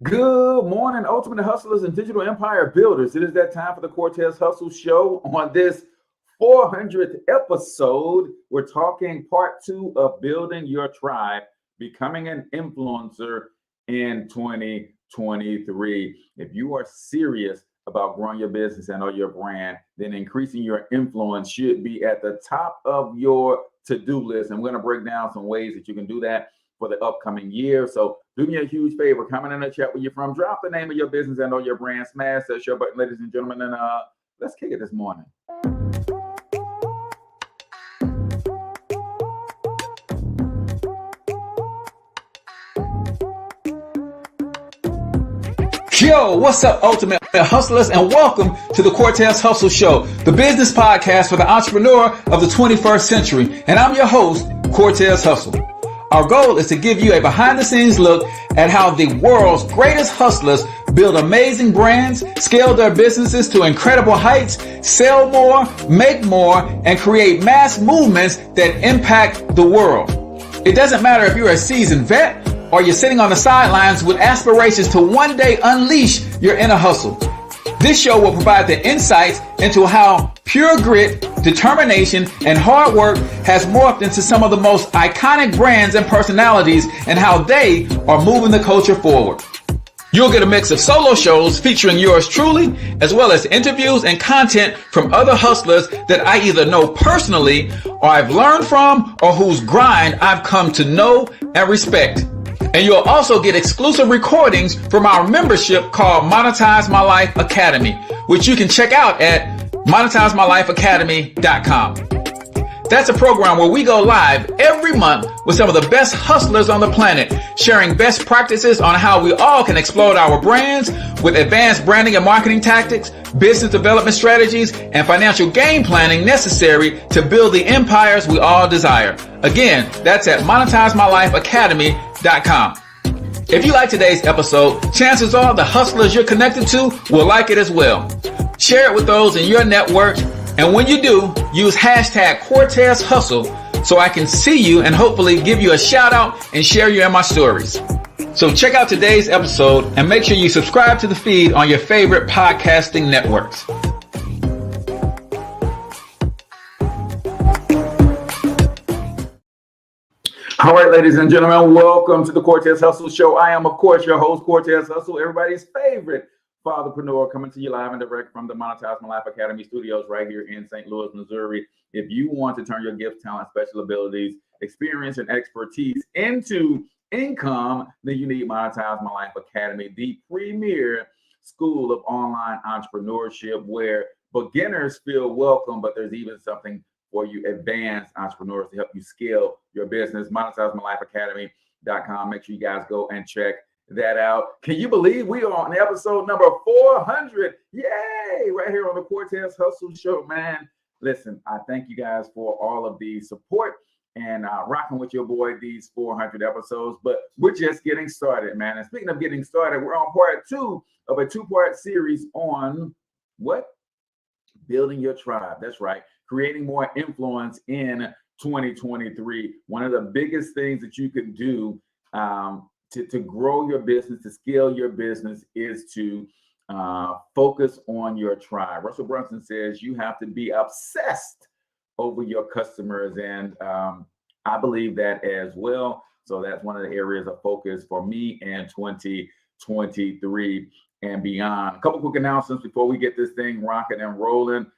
Good morning, ultimate hustlers and digital empire builders. It is that time for the Cortez Hustle Show. On this 400th episode, we're talking part two of building your tribe, becoming an influencer in 2023. If you are serious about growing your business and or your brand, then increasing your influence should be at the top of your to-do list. And we're going to break down some ways that you can do that for the upcoming year. So do me a huge favor, comment in the chat where you're from, drop the name of your business and or your brand, smash that share button, ladies and gentlemen, and let's kick it this morning. Yo, what's up, ultimate hustlers, and welcome to the Cortez Hustle Show, the business podcast for the entrepreneur of the 21st century. And I'm your host, Cortez Hustle. Our goal is to give you a behind-the-scenes look at how the world's greatest hustlers build amazing brands, scale their businesses to incredible heights, sell more, make more, and create mass movements that impact the world. It doesn't matter if you're a seasoned vet or you're sitting on the sidelines with aspirations to one day unleash your inner hustle. This show will provide the insights into how pure grit, determination, and hard work has morphed into some of the most iconic brands and personalities and how they are moving the culture forward. You'll get a mix of solo shows featuring yours truly, as well as interviews and content from other hustlers that I either know personally or I've learned from or whose grind I've come to know and respect. And you'll also get exclusive recordings from our membership called Monetize My Life Academy, which you can check out at monetizemylifeacademy.com. That's a program where we go live every month with some of the best hustlers on the planet, sharing best practices on how we all can explode our brands with advanced branding and marketing tactics, business development strategies, and financial game planning necessary to build the empires we all desire. Again, that's at monetizemylifeacademy.com. If you like today's episode, chances are the hustlers you're connected to will like it as well. Share it with those in your network. And when you do, use hashtag Cortez Hustle so I can see you and hopefully give you a shout out and share you in my stories. So check out today's episode and make sure you subscribe to the feed on your favorite podcasting networks. All right, ladies and gentlemen, welcome to the Cortez Hustle Show. I am, of course, your host, Cortez Hustle, everybody's favorite fatherpreneur, coming to you live and direct from the Monetize My Life Academy studios right here in St. Louis, Missouri. If you want to turn your gift, talent, special abilities, experience, and expertise into income, then you need Monetize My Life Academy, the premier school of online entrepreneurship where beginners feel welcome, but there's even something for you advanced entrepreneurs to help you scale your business. MonetizeMyLifeAcademy.com. Make sure you guys go and check that out. Can you believe we are on episode number 400? Yay! Right here on the Cortez Hustle Show, man. Listen, I thank you guys for all of the support and rocking with your boy these 400 episodes, but we're just getting started, man. And speaking of getting started, we're on part two of a two-part series on what? Building your tribe. That's right. Creating more influence in 2023. One of the biggest things that you can do to grow your business, to scale your business, is to focus on your tribe. Russell Brunson says you have to be obsessed over your customers, and I believe that as well. So that's one of the areas of focus for me in 2023 and beyond. A couple quick announcements before we get this thing rocking and rolling.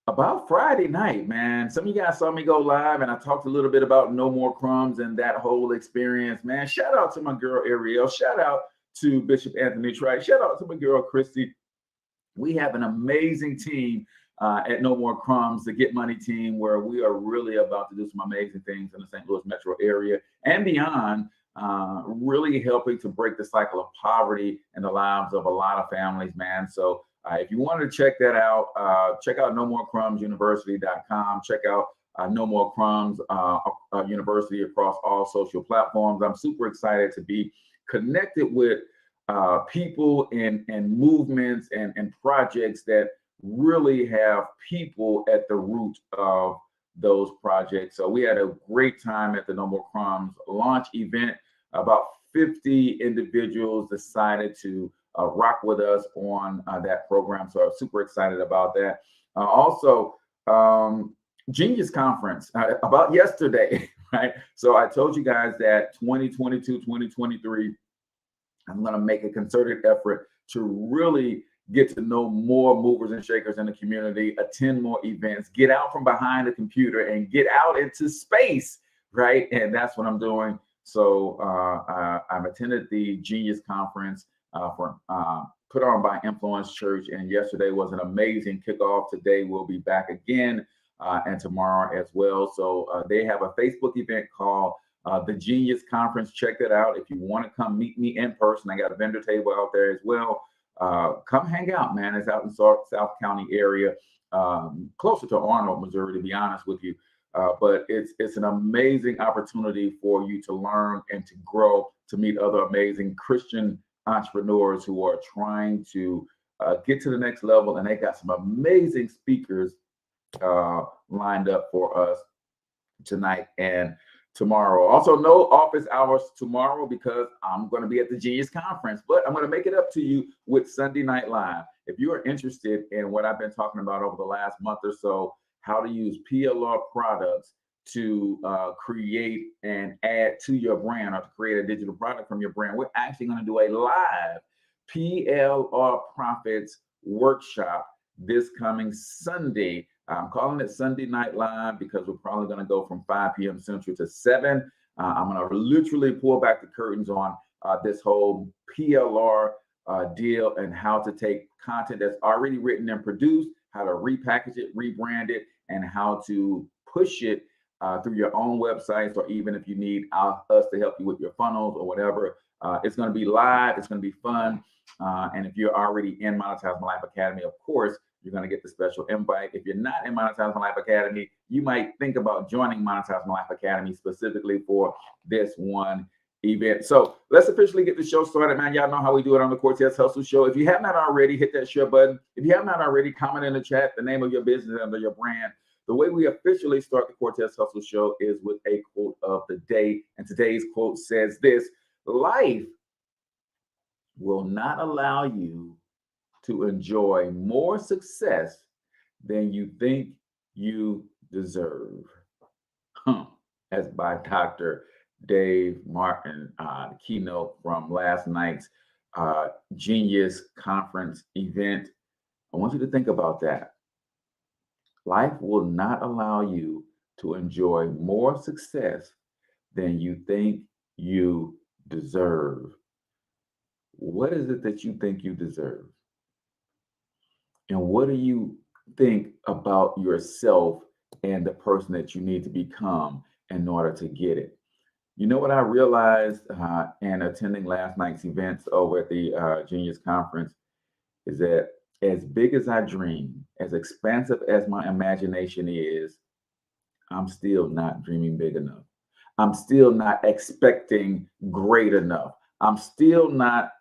About Friday night, man, some of you guys saw me go live and I talked a little bit about No More Crumbs and that whole experience, man. Shout out to my girl Ariel. Shout out to Bishop Anthony Trice. Shout out to my girl Christy. We have an amazing team at No More Crumbs, the Get Money team, where we are really about to do some amazing things in the St. Louis metro area and beyond, really helping to break the cycle of poverty in the lives of a lot of families, man. So if you wanted to check that out, check out NoMoreCrumbsUniversity.com. Check out No More Crumbs University across all social platforms. I'm super excited to be connected with people and movements and projects that really have people at the root of those projects. So we had a great time at the No More Crumbs launch event. About 50 individuals decided to rock with us on that program. So I'm super excited about that. Also, Genius Conference about yesterday, right? So I told you guys that 2022, 2023, I'm going to make a concerted effort to really get to know more movers and shakers in the community, attend more events, get out from behind the computer and get out into space, right? And that's what I'm doing. So I've attended the Genius Conference put on by Influence Church, and yesterday was an amazing kickoff. Today we'll be back again, and tomorrow as well. So they have a Facebook event called the Genius Conference. Check that out. If you want to come meet me in person, I got a vendor table out there as well. Come hang out, man. It's out in South County area, closer to Arnold, Missouri, to be honest with you. But it's an amazing opportunity for you to learn and to grow, to meet other amazing Christian entrepreneurs who are trying to get to the next level. And they got some amazing speakers lined up for us tonight and tomorrow. Also, no office hours tomorrow because I'm going to be at the Genius Conference, but I'm going to make it up to you with Sunday Night Live. If you are interested in what I've been talking about over the last month or so, how to use PLR products to create and add to your brand, or to create a digital product from your brand, we're actually going to do a live PLR Profits workshop this coming Sunday. I'm calling it Sunday Night Live because we're probably going to go from 5 p.m. Central to 7. I'm going to literally pull back the curtains on this whole PLR deal and how to take content that's already written and produced, how to repackage it, rebrand it, and how to push it through your own websites, or even if you need us to help you with your funnels or whatever. It's going to be live. It's going to be fun. And if you're already in Monetize My Life Academy, of course, you're going to get the special invite. If you're not in Monetize My Life Academy, you might think about joining Monetize My Life Academy specifically for this one event. So let's officially get the show started, man. Y'all know how we do it on the Cortez Hustle Show. If you have not already, hit that share button. If you have not already, comment in the chat the name of your business and your brand. The way we officially start the Cortez Hustle Show is with a quote of the day. And today's quote says this: life will not allow you to enjoy more success than you think you deserve. That's by Dr. Dave Martin, the keynote from last night's Genius Conference event. I want you to think about that. Life will not allow you to enjoy more success than you think you deserve. What is it that you think you deserve? And what do you think about yourself and the person that you need to become in order to get it? You know what I realized in attending last night's events over at the Genius Conference is that as big as I dream, as expansive as my imagination is, I'm still not dreaming big enough. I'm still not expecting great enough. I'm still not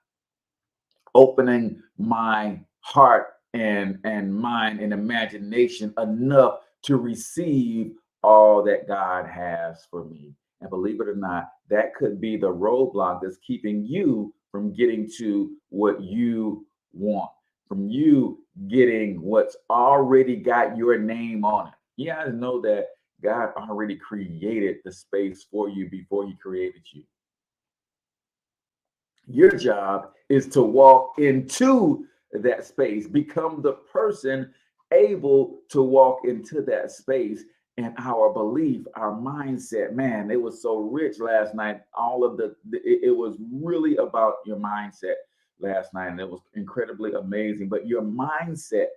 opening my heart and mind and imagination enough to receive all that God has for me. And believe it or not, that could be the roadblock that's keeping you from getting to what you want, from you getting what's already got your name on it. You guys know that God already created the space for you before he created you. Your job is to walk into that space, become the person able to walk into that space. And our belief, our mindset, man, it was so rich last night. All of it was really about your mindset last night, and it was incredibly amazing. But your mindset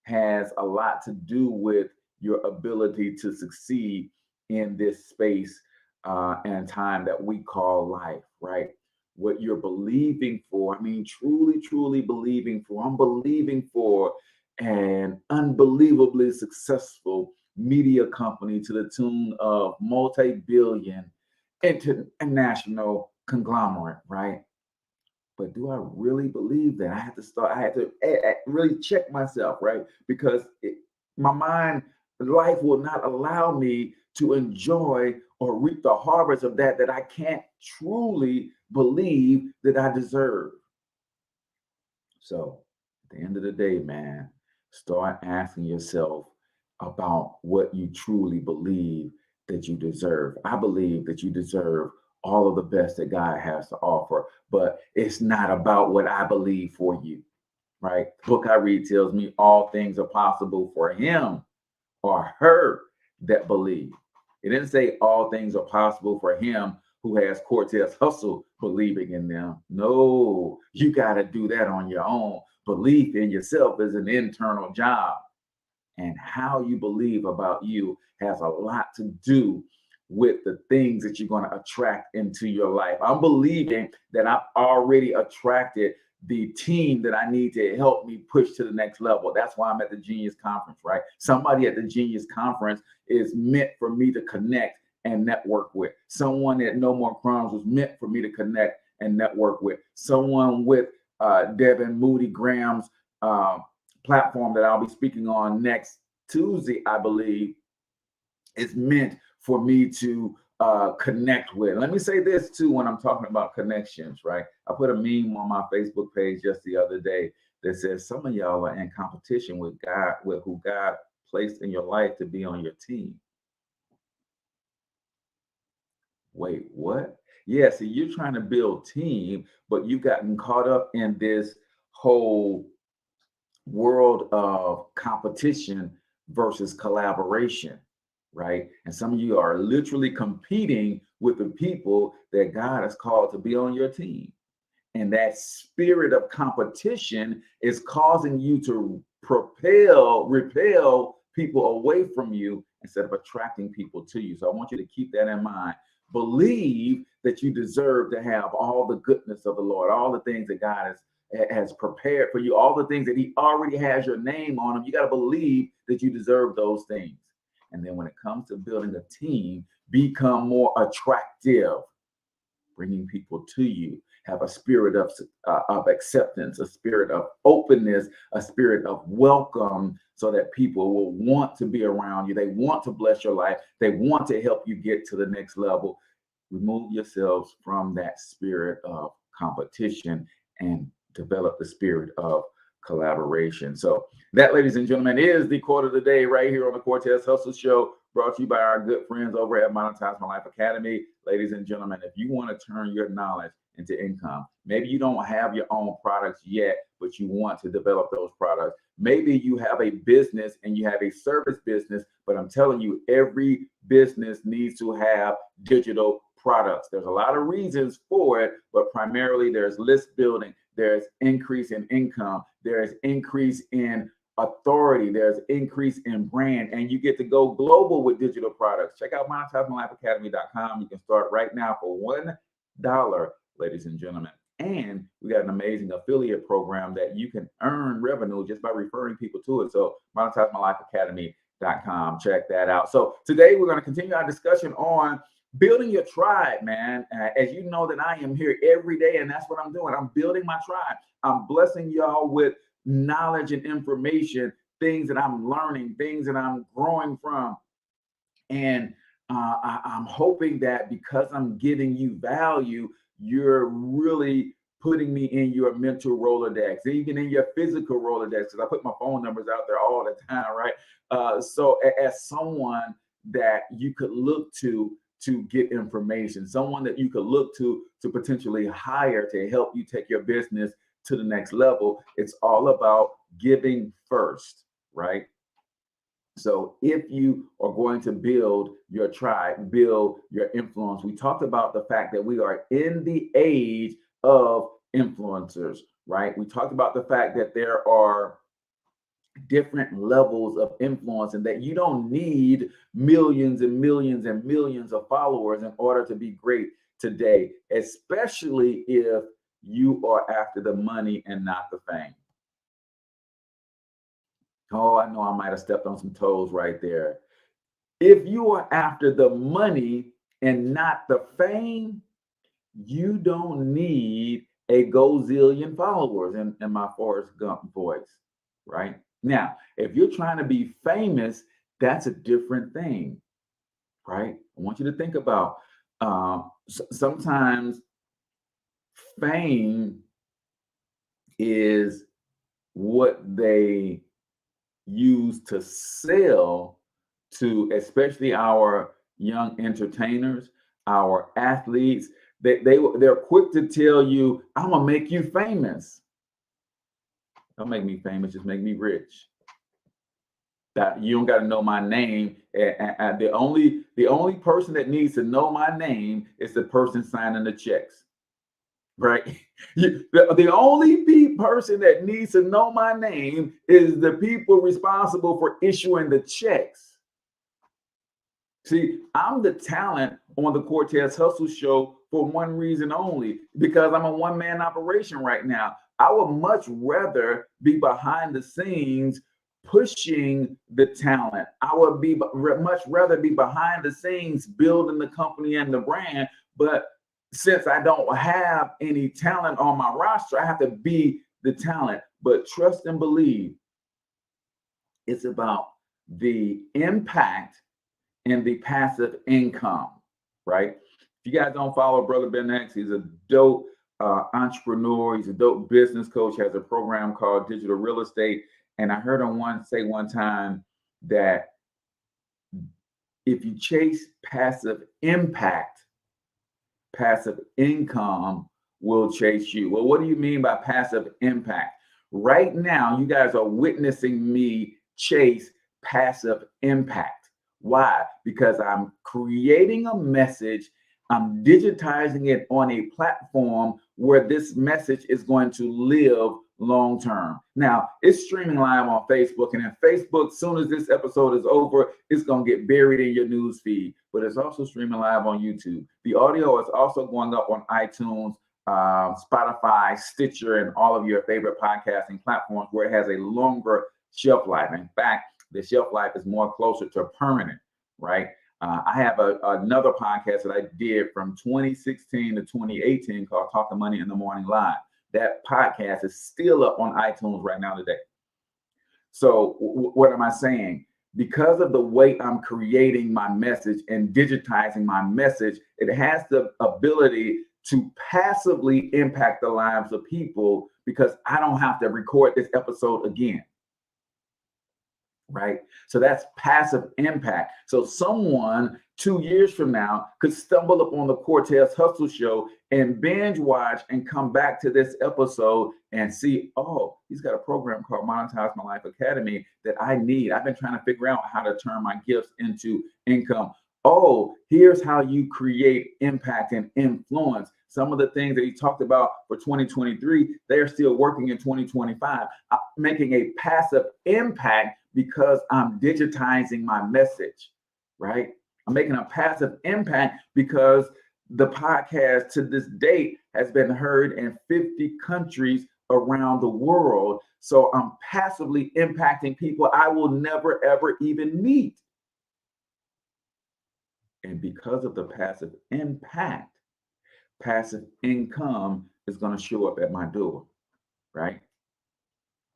has a lot to do with your ability to succeed in this space and time that we call life, right? What you're believing for, I mean, truly believing for. I'm believing for an unbelievably successful media company to the tune of multi-billion international conglomerate, right? But do I really believe that? I had to really check myself, right? Because my mind, life will not allow me to enjoy or reap the harvest of that I can't truly believe that I deserve. So at the end of the day, man, start asking yourself about what you truly believe that you deserve. I believe that you deserve all of the best that God has to offer, but it's not about what I believe for you, right? The book I read tells me all things are possible for him or her that believe. It didn't say all things are possible for him who has Cortez Hustle believing in them. No, you got to do that on your own. Belief in yourself is an internal job. And how you believe about you has a lot to do with the things that you're going to attract into your life. I'm believing that I've already attracted the team that I need to help me push to the next level. That's why I'm at the Genius Conference, right? Somebody at the Genius Conference is meant for me to connect and network with. Someone at No More Crumbs was meant for me to connect and network with. Someone with Devin Moody Graham's platform that I'll be speaking on next Tuesday, I believe, is meant for me to connect with. Let me say this too when I'm talking about connections, right? I put a meme on my Facebook page just the other day that says some of y'all are in competition with God, with who God placed in your life to be on your team. Wait, what? Yeah, see, you're trying to build team, but you've gotten caught up in this whole world of competition versus collaboration, right? And some of you are literally competing with the people that God has called to be on your team. And that spirit of competition is causing you to repel people away from you instead of attracting people to you. So I want you to keep that in mind. Believe that you deserve to have all the goodness of the Lord, all the things that God has prepared for you, all the things that he already has your name on them. You got to believe that you deserve those things. And then when it comes to building a team, become more attractive, bringing people to you. Have a spirit of acceptance, a spirit of openness, a spirit of welcome, so that people will want to be around you. They want to bless your life. They want to help you get to the next level. Remove yourselves from that spirit of competition and develop the spirit of collaboration. So that, ladies and gentlemen, is the quote of the day right here on the Cortez Hustle Show, brought to you by our good friends over at Monetize My Life Academy. Ladies and gentlemen, if you want to turn your knowledge into income, maybe you don't have your own products yet, but you want to develop those products. Maybe you have a business and you have a service business, but I'm telling you, every business needs to have digital products. There's a lot of reasons for it, but primarily there's list building, there's increase in income, there's increase in authority, there's increase in brand, and you get to go global with digital products. Check out monetizemylifeacademy.com. You can start right now for $1, ladies and gentlemen. And we got an amazing affiliate program that you can earn revenue just by referring people to it. So monetizemylifeacademy.com. Check that out. So today we're going to continue our discussion on building your tribe, man. As you know that I am here every day, and that's what I'm doing. I'm building my tribe. I'm blessing y'all with knowledge and information, things that I'm learning, things that I'm growing from. And I'm hoping that because I'm giving you value, you're really putting me in your mental Rolodex, even in your physical Rolodex, because I put my phone numbers out there all the time, right? So as someone that you could look to get information, someone that you could look to potentially hire to help you take your business to the next level. It's all about giving first, right? So if you are going to build your tribe, build your influence, we talked about the fact that we are in the age of influencers, right? We talked about the fact that there are different levels of influence and that you don't need millions and millions and millions of followers in order to be great today, especially if you are after the money and not the fame. Oh, I know I might have stepped on some toes right there. If you are after the money and not the fame, you don't need a gazillion followers in my Forrest Gump voice, right? Now, if you're trying to be famous, that's a different thing, right? I want you to think about sometimes fame is what they use to sell to, especially our young entertainers, our athletes. They're quick to tell you, I'm gonna make you famous. Don't make me famous, just make me rich. That you don't got to know my name. And the only person that needs to know my name is the person signing the checks, right? The only person that needs to know my name is the people responsible for issuing the checks. See, I'm the talent on the Cortez Hustle Show for one reason only, because I'm a one-man operation right now. I would much rather be behind the scenes pushing the talent. I would be much rather be behind the scenes building the company and the brand. But since I don't have any talent on my roster, I have to be the talent. But trust and believe, it's about the impact and the passive income, right? If you guys don't follow Brother Ben X, he's a dope entrepreneur. He's a dope business coach, has a program called Digital Real Estate. And I heard him say one time that if you chase passive impact, passive income will chase you. Well, what do you mean by passive impact? Right now, you guys are witnessing me chase passive impact. Why? Because I'm creating a message, I'm digitizing it on a platform where this message is going to live long term. Now, it's streaming live on Facebook, and in Facebook, as soon as this episode is over, it's going to get buried in your news feed. But it's also streaming live on YouTube. The audio is also going up on iTunes, Spotify, Stitcher, and all of your favorite podcasting platforms where it has a longer shelf life. In fact, the shelf life is more closer to permanent, right? I have another podcast that I did from 2016 to 2018 called Talking Money in the Morning Live. That podcast is still up on iTunes right now today. So what am I saying? Because of the way I'm creating my message and digitizing my message, it has the ability to passively impact the lives of people because I don't have to record this episode again. Right? So that's passive impact. So someone 2 years from now could stumble upon the Cortez Hustle Show and binge watch and come back to this episode and see, oh, he's got a program called Monetize My Life Academy that I need. I've been trying to figure out how to turn my gifts into income. Oh, here's how you create impact and influence. Some of the things that he talked about for 2023, they're still working in 2025. I'm making a passive impact because I'm digitizing my message, right? I'm making a passive impact because the podcast to this date has been heard in 50 countries around the world. So I'm passively impacting people I will never, ever even meet. And because of the passive impact, passive income is going to show up at my door, right?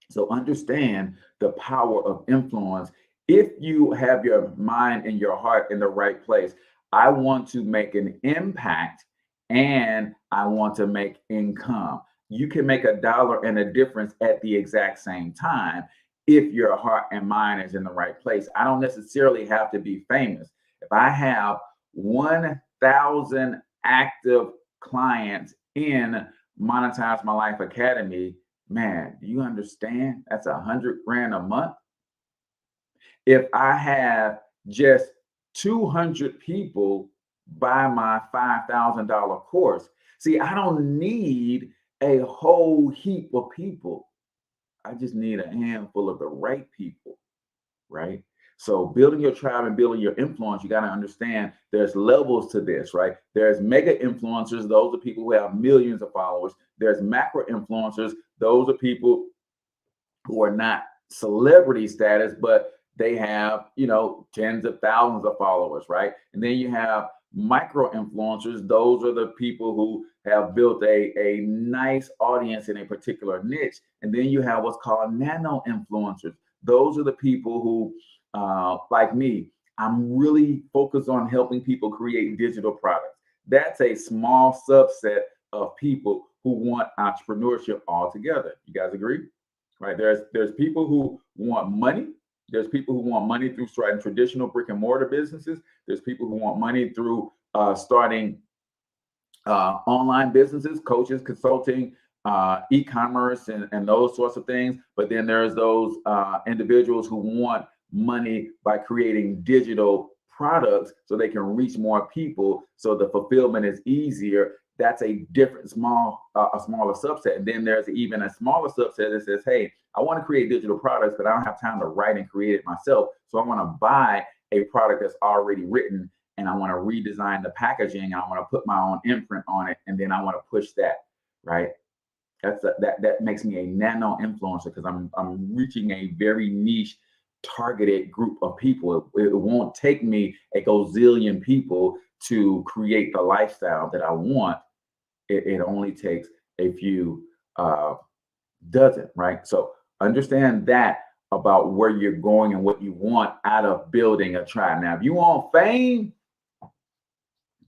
So understand the power of influence. If you have your mind and your heart in the right place, I want to make an impact and I want to make income. You can make $1 and a difference at the exact same time if your heart and mind is in the right place. I don't necessarily have to be famous. If I have 1,000 active clients in Monetize My Life Academy, man, do you understand? That's $100,000 a month. If I have just 200 people buy my $5,000 course, see, I don't need a whole heap of people. I just need a handful of the right people, right? So building your tribe and building your influence, you got to understand there's levels to this, right? There's mega influencers. Those are people who have millions of followers. There's macro influencers. Those are people who are not celebrity status, but they have, tens of thousands of followers, right? And then you have micro influencers. Those are the people who have built a nice audience in a particular niche. And then you have what's called nano influencers. Those are the people who, like me, I'm really focused on helping people create digital products. That's a small subset of people who want entrepreneurship altogether. You guys agree? Right? There's people who want money. There's people who want money through starting traditional brick and mortar businesses. There's people who want money through starting online businesses, coaches, consulting, e-commerce, and those sorts of things. But then there's those individuals who want money by creating digital products so they can reach more people, so the fulfillment is easier. That's a different a smaller subset. And then there's even a smaller subset that says, hey, I want to create digital products, but I don't have time to write and create it myself. So I want to buy a product that's already written, and I want to redesign the packaging, and I want to put my own imprint on it, and then I want to push that, right? That makes me a nano influencer, because I'm reaching a very niche targeted group of people. It won't take me a gazillion people to create the lifestyle that I want. It only takes a few dozen, right? So understand that about where you're going and what you want out of building a tribe. Now, if you want fame,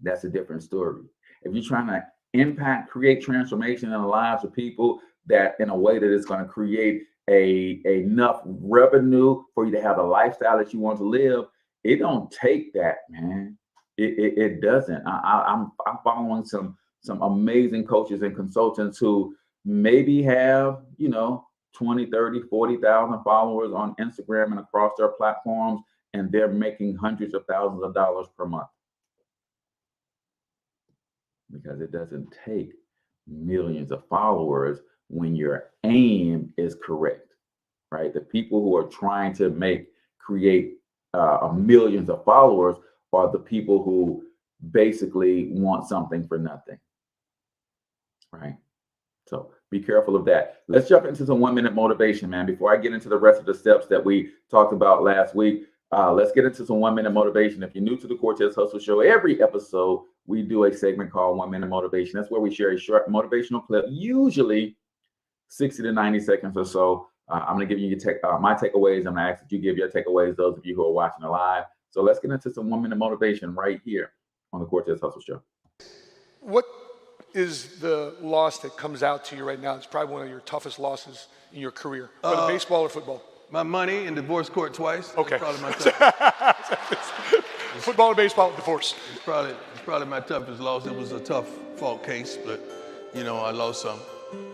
that's a different story. If you're trying to impact, create transformation in the lives of people, that in a way that is going to create enough revenue for you to have the lifestyle that you want to live, it don't take that, man. It doesn't. I'm following some amazing coaches and consultants who maybe have 20, 30, 40,000 followers on Instagram and across their platforms, and they're making hundreds of thousands of dollars per month. Because it doesn't take millions of followers when your aim is correct, right? The people who are trying to create millions of followers are the people who basically want something for nothing, right? So be careful of that. Let's jump into some 1 minute motivation, man. Before I get into the rest of the steps that we talked about last week, let's get into some 1 minute motivation. If you're new to the Cortez Hustle Show, every episode we do a segment called 1 minute motivation. That's where we share a short motivational clip, usually 60 to 90 seconds or so. I'm going to give you my takeaways. I'm going to ask that you give your takeaways, those of you who are watching live. So let's get into some 1 minute motivation right here on the Cortez Hustle Show. What is the loss that comes out to you right now? It's probably one of your toughest losses in your career, whether baseball or football. My money in divorce court twice. Okay. That's probably my toughest. Football and baseball, divorce. It's probably my toughest loss. It was a tough fault case, but I lost some.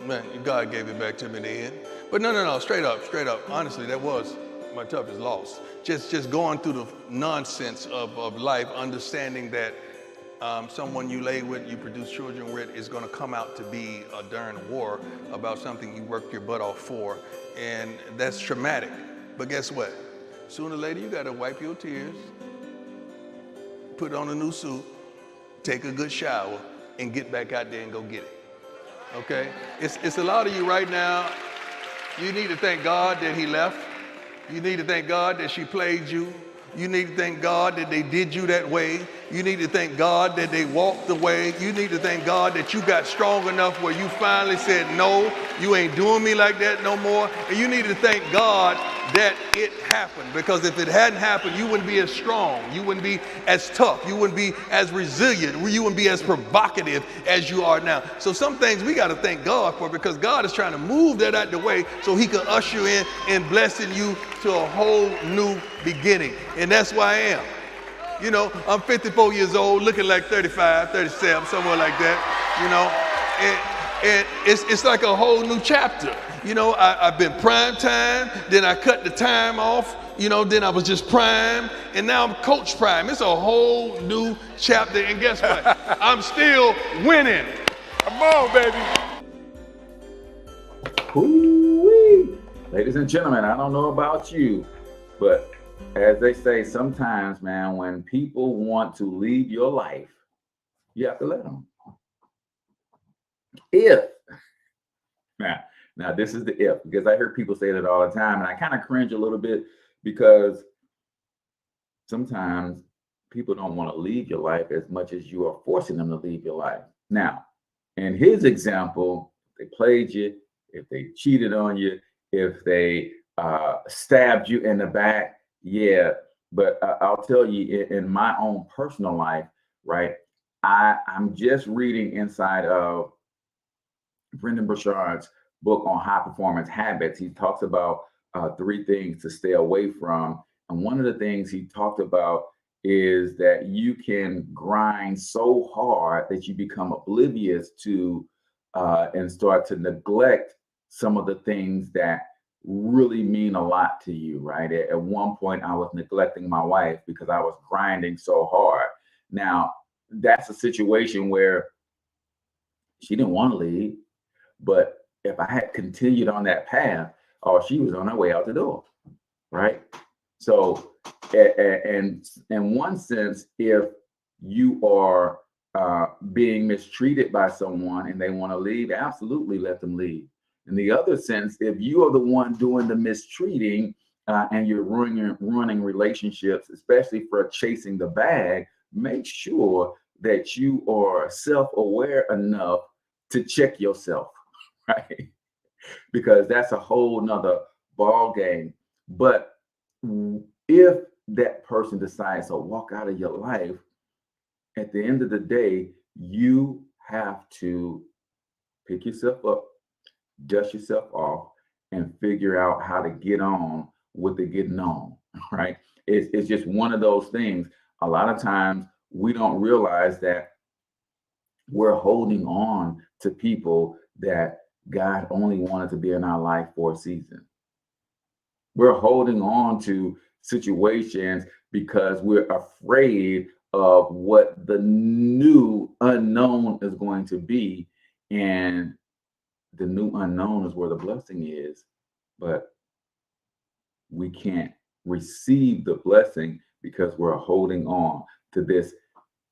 Man, God gave it back to me in the end. But no, straight up. Honestly, that was my toughest loss. Just going through the nonsense of life, understanding that someone you lay with, you produce children with, is going to come out to be a darn war about something you worked your butt off for, and that's traumatic. But guess what? Sooner or later, you got to wipe your tears, put on a new suit, take a good shower, and get back out there and go get it. Okay? It's a lot of you right now. You need to thank God that he left. You need to thank God that she played you. You need to thank God that they did you that way. You need to thank God that they walked the way. You need to thank God that you got strong enough where you finally said, no, you ain't doing me like that no more. And you need to thank God that it happened, because if it hadn't happened, you wouldn't be as strong. You wouldn't be as tough. You wouldn't be as resilient. You wouldn't be as provocative as you are now. So some things we got to thank God for, because God is trying to move that out the way so he can usher in and blessing you to a whole new beginning. And that's why I am. I'm 54 years old, looking like 35, 37, somewhere like that, and it's like a whole new chapter. I've been prime time, then I cut the time off, then I was just prime, and now I'm coach prime. It's a whole new chapter, and guess what? I'm still winning. Come on, baby. Ooh-wee. Ladies and gentlemen, I don't know about you, but as they say, sometimes, man, when people want to leave your life, you have to let them. Now this is the if, because I hear people say that all the time, and I kind of cringe a little bit, because sometimes people don't want to leave your life as much as you are forcing them to leave your life. Now, in his example, they played you, if they cheated on you, if they stabbed you in the back, yeah. But I'll tell you, in my own personal life, right, I'm just reading inside of Brendan Burchard's book on high performance habits, he talks about 3 things to stay away from. And one of the things he talked about is that you can grind so hard that you become oblivious to and start to neglect some of the things that really mean a lot to you, right? At one point, I was neglecting my wife because I was grinding so hard. Now, that's a situation where she didn't want to leave, but if I had continued on that path, oh, she was on her way out the door, right? So, and in one sense, if you are being mistreated by someone and they want to leave, absolutely let them leave. In the other sense, if you are the one doing the mistreating and you're ruining relationships, especially for chasing the bag, make sure that you are self-aware enough to check yourself, right? Because that's a whole nother ball game. But if that person decides to walk out of your life, at the end of the day, you have to pick yourself up, dust yourself off, and figure out how to get on with the getting on, right? It's just one of those things. A lot of times we don't realize that we're holding on to people that God only wanted to be in our life for a season. We're holding on to situations because we're afraid of what the new unknown is going to be. And the new unknown is where the blessing is, but we can't receive the blessing because we're holding on to this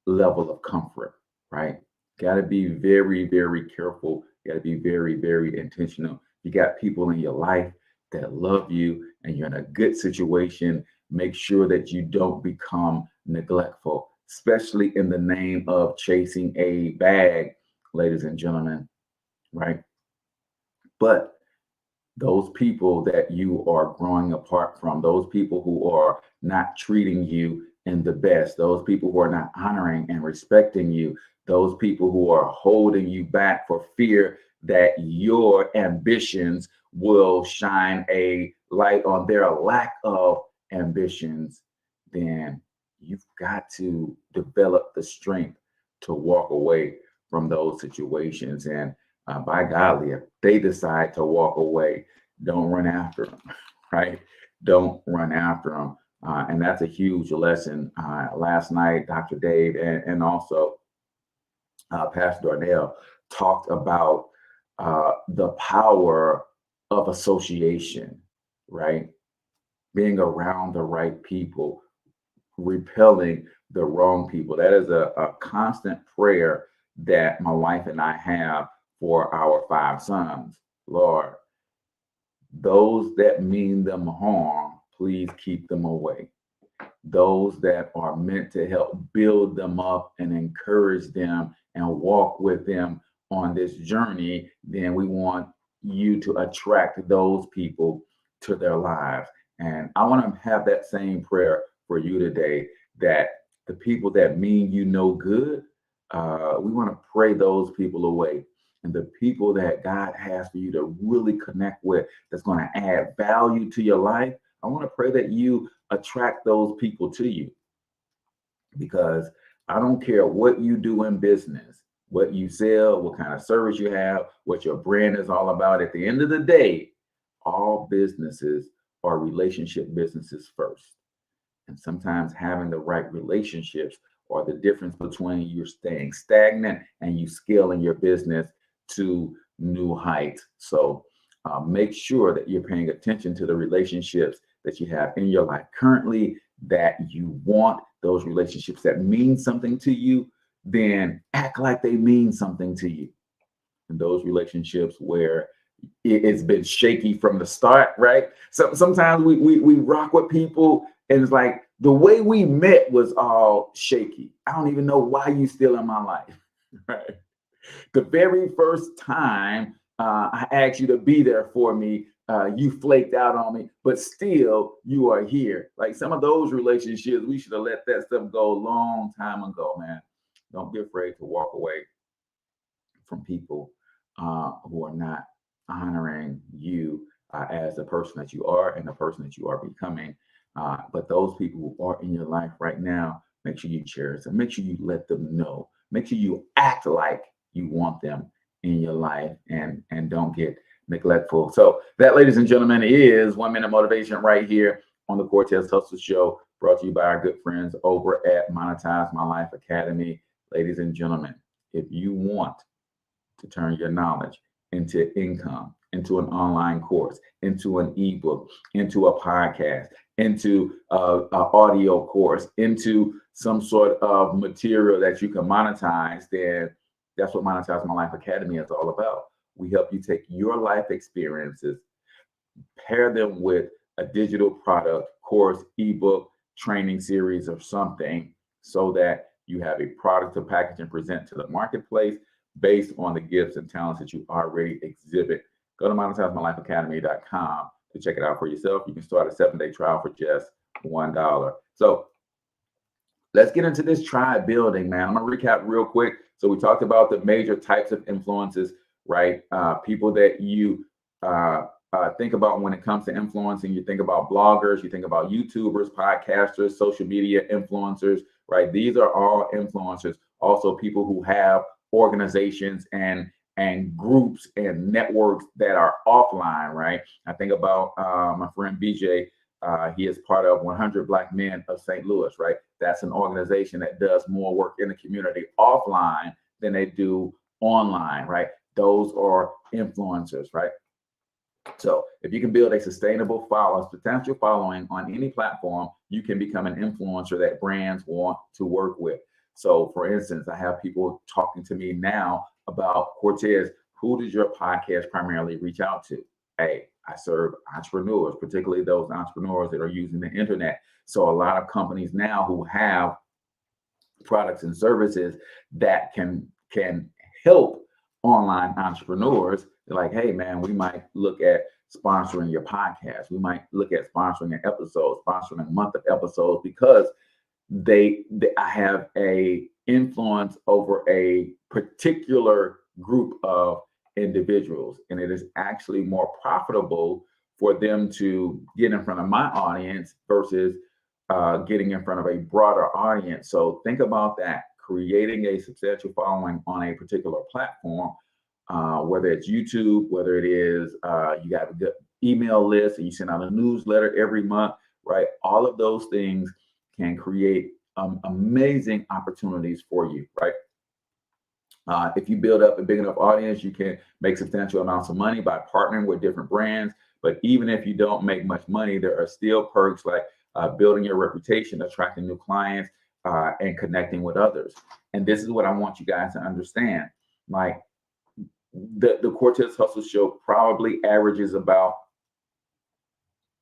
level of comfort, right? Got to be very, very careful. Got to be very, very intentional. You got people in your life that love you and you're in a good situation. Make sure that you don't become neglectful, especially in the name of chasing a bag, ladies and gentlemen, right? But those people that you are growing apart from, those people who are not treating you in the best, those people who are not honoring and respecting you, those people who are holding you back for fear that your ambitions will shine a light on their lack of ambitions, then you've got to develop the strength to walk away from those situations. And by golly, if they decide to walk away, don't run after them, right? Don't run after them. And that's a huge lesson. Last night, Dr. Dave and also Pastor Darnell talked about the power of association, right? Being around the right people, repelling the wrong people. That is a constant prayer that my wife and I have for our 5 sons. Lord, those that mean them harm, please keep them away. Those that are meant to help build them up and encourage them and walk with them on this journey, then we want you to attract those people to their lives. And I want to have that same prayer for you today, that the people that mean you no good, we want to pray those people away. And the people that God has for you to really connect with, that's going to add value to your life, I want to pray that you attract those people to you. Because I don't care what you do in business, what you sell, what kind of service you have, what your brand is all about. At the end of the day, all businesses are relationship businesses first. And sometimes having the right relationships are the difference between you staying stagnant and you scaling your business to new heights. So make sure that you're paying attention to the relationships that you have in your life currently, that you want those relationships that mean something to you, then act like they mean something to you. And those relationships where it's been shaky from the start, right? So sometimes we rock with people and it's like the way we met was all shaky. I don't even know why you still in my life, right? The very first time I asked you to be there for me, you flaked out on me, but still you are here. Like some of those relationships, we should have let that stuff go a long time ago, man. Don't be afraid to walk away from people who are not honoring you as the person that you are and the person that you are becoming. But those people who are in your life right now, make sure you cherish them. Make sure you let them know. Make sure you act like you want them in your life, and don't get neglectful. So that, ladies and gentlemen, is 1 Minute Motivation right here on the Cortez Hustle Show, brought to you by our good friends over at Monetize My Life Academy. Ladies and gentlemen, if you want to turn your knowledge into income, into an online course, into an ebook, into a podcast, into an audio course, into some sort of material that you can monetize, then that's what Monetize My Life Academy is all about. We help you take your life experiences, pair them with a digital product, course, ebook, training series, or something, so that you have a product to package and present to the marketplace based on the gifts and talents that you already exhibit. Go to monetizemylifeacademy.com to check it out for yourself. You can start a 7-day trial for just $1. So let's get into this tribe building, man. I'm gonna recap real quick. So we talked about the major types of influences, right? People that you think about when it comes to influencing. You think about bloggers, you think about YouTubers, podcasters, social media influencers, right? These are all influencers. Also, people who have organizations and groups and networks that are offline, right? I think about my friend BJ. He is part of 100 Black Men of St. Louis, right? That's an organization that does more work in the community offline than they do online, right? Those are influencers, right? So if you can build a sustainable substantial following on any platform, you can become an influencer that brands want to work with. So for instance, I have people talking to me now about, Cortez, who does your podcast primarily reach out to? Hey, I serve entrepreneurs, particularly those entrepreneurs that are using the internet. So a lot of companies now who have products and services that can help online entrepreneurs, they're like, hey man, we might look at sponsoring your podcast. We might look at sponsoring an episode, sponsoring a month of episodes, because I have a influence over a particular group of individuals, and it is actually more profitable for them to get in front of my audience versus getting in front of a broader audience. So think about that. Creating a substantial following on a particular platform, whether it's YouTube, whether it is you have a good email list and you send out a newsletter every month, right? All of those things can create amazing opportunities for you, right? If you build up a big enough audience, you can make substantial amounts of money by partnering with different brands. But even if you don't make much money, there are still perks like building your reputation, attracting new clients, and connecting with others. And this is what I want you guys to understand. Like the Cortez Hustle Show probably averages about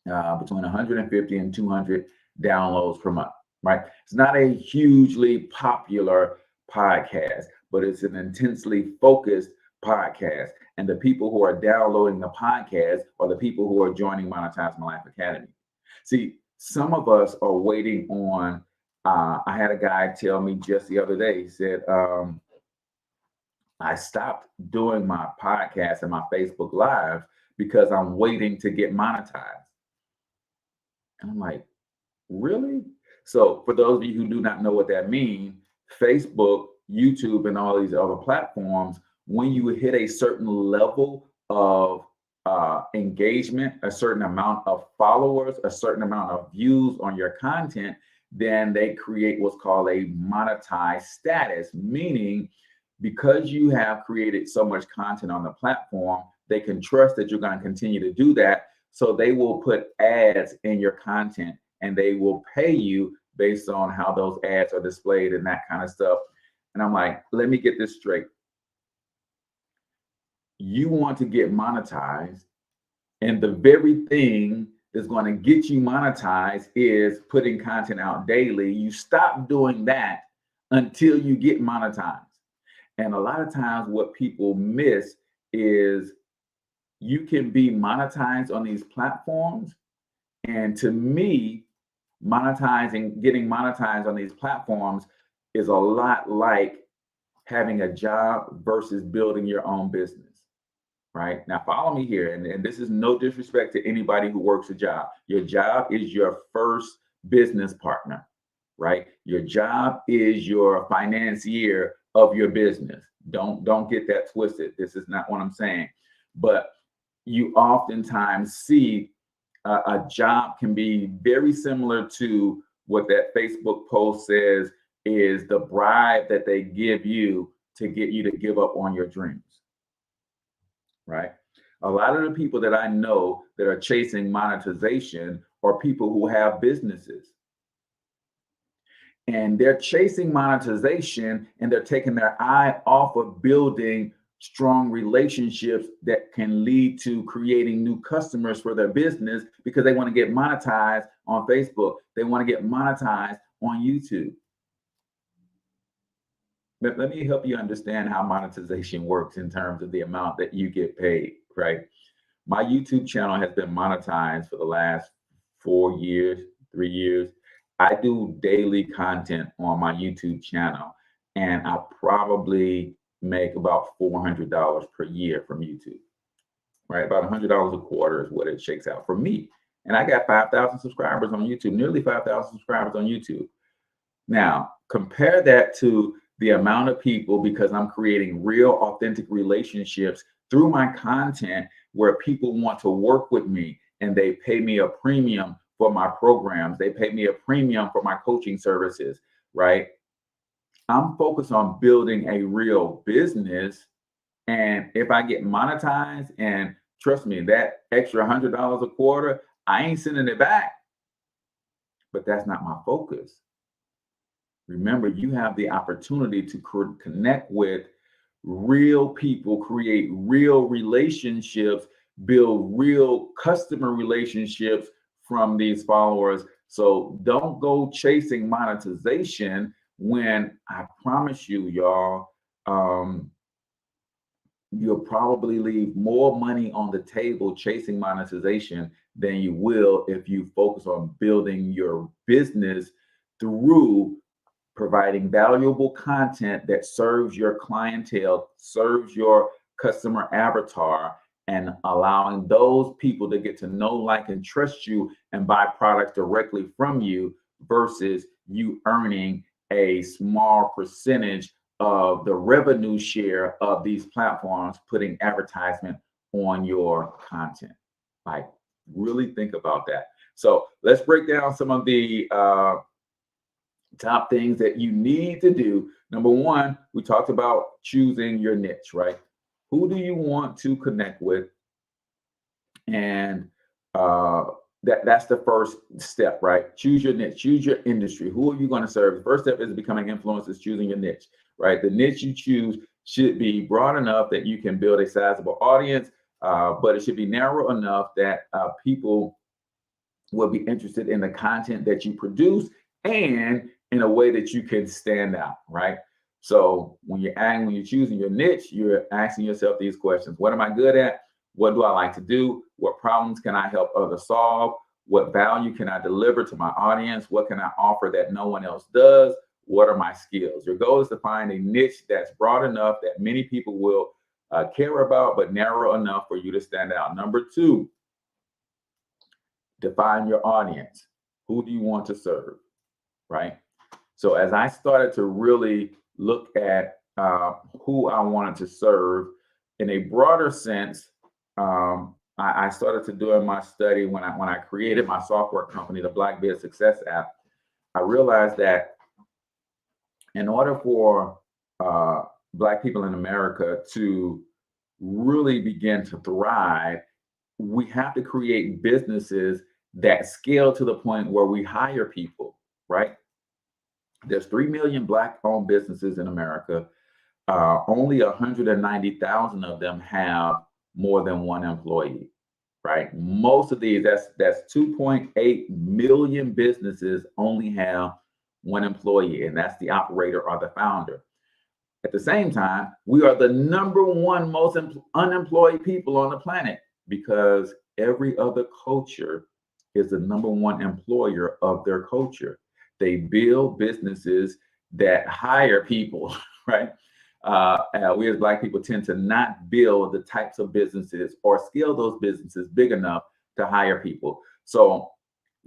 between 150 and 200 downloads per month, right? It's not a hugely popular podcast, but it's an intensely focused podcast. And the people who are downloading the podcast are the people who are joining Monetize My Life Academy. See, some of us are waiting on, I had a guy tell me just the other day, he said, I stopped doing my podcast and my Facebook Live because I'm waiting to get monetized. And I'm like, really? So for those of you who do not know what that means, Facebook, YouTube, and all these other platforms, when you hit a certain level of engagement, a certain amount of followers, a certain amount of views on your content, then they create what's called a monetized status, meaning because you have created so much content on the platform, they can trust that you're going to continue to do that. So they will put ads in your content and they will pay you based on how those ads are displayed and that kind of stuff. And I'm like, let me get this straight. You want to get monetized, and the very thing that's going to get you monetized is putting content out daily. You stop doing that until you get monetized. And a lot of times what people miss is you can be monetized on these platforms. And to me, getting monetized on these platforms is a lot like having a job versus building your own business. right? Now follow me here. And this is no disrespect to anybody who works a job. Your job is your first business partner, right? Your job is your financier of your business. Don't get that twisted. This is not what I'm saying. But you oftentimes see a job can be very similar to what that Facebook post says is the bribe that they give you to get you to give up on your dreams, right? A lot of the people that I know that are chasing monetization are people who have businesses, and they're chasing monetization and they're taking their eye off of building strong relationships that can lead to creating new customers for their business because they want to get monetized on Facebook. They want to get monetized on YouTube. But let me help you understand how monetization works in terms of the amount that you get paid, right? My YouTube channel has been monetized for the last 4 years, 3 years. I do daily content on my YouTube channel, and I probably make about $400 per year from YouTube, right? About $100 a quarter is what it shakes out for me. And I got 5,000 subscribers on YouTube, nearly 5,000 subscribers on YouTube. Now, compare that to the amount of people, because I'm creating real, authentic relationships through my content where people want to work with me and they pay me a premium for my programs. They pay me a premium for my coaching services, right? I'm focused on building a real business. And if I get monetized, and trust me, that extra $100 a quarter, I ain't sending it back. But that's not my focus. Remember, you have the opportunity to connect with real people, create real relationships, build real customer relationships from these followers. So don't go chasing monetization when I promise you, y'all, you'll probably leave more money on the table chasing monetization than you will if you focus on building your business through providing valuable content that serves your clientele, serves your customer avatar, and allowing those people to get to know, like, and trust you and buy products directly from you versus you earning a small percentage of the revenue share of these platforms putting advertisement on your content. Like, really think about that. So let's break down some of the top things that you need to do. Number one, we talked about choosing your niche, right? Who do you want to connect with? And that's the first step, right? Choose your niche, choose your industry. Who are you going to serve? The first step is becoming influencers, choosing your niche, right? The niche you choose should be broad enough that you can build a sizable audience, but it should be narrow enough that people will be interested in the content that you produce and in a way that you can stand out, right? So when you're choosing your niche, you're asking yourself these questions: what am I good at? What do I like to do? What problems can I help others solve? What value can I deliver to my audience? What can I offer that no one else does? What are my skills? Your goal is to find a niche that's broad enough that many people will care about, but narrow enough for you to stand out. Number two, define your audience. Who do you want to serve, right? So as I started to really look at who I wanted to serve in a broader sense, I started to do in my study when I created my software company, the Black Biz Success app. I realized that in order for Black people in America to really begin to thrive, we have to create businesses that scale to the point where we hire people, right? There's 3 million Black-owned businesses in America. Only 190,000 of them have more than one employee, right? Most of these, that's 2.8 million businesses only have one employee, and that's the operator or the founder. At the same time, we are the number one most unemployed people on the planet because every other culture is the number one employer of their culture. They build businesses that hire people, right? We as Black people tend to not build the types of businesses or scale those businesses big enough to hire people. So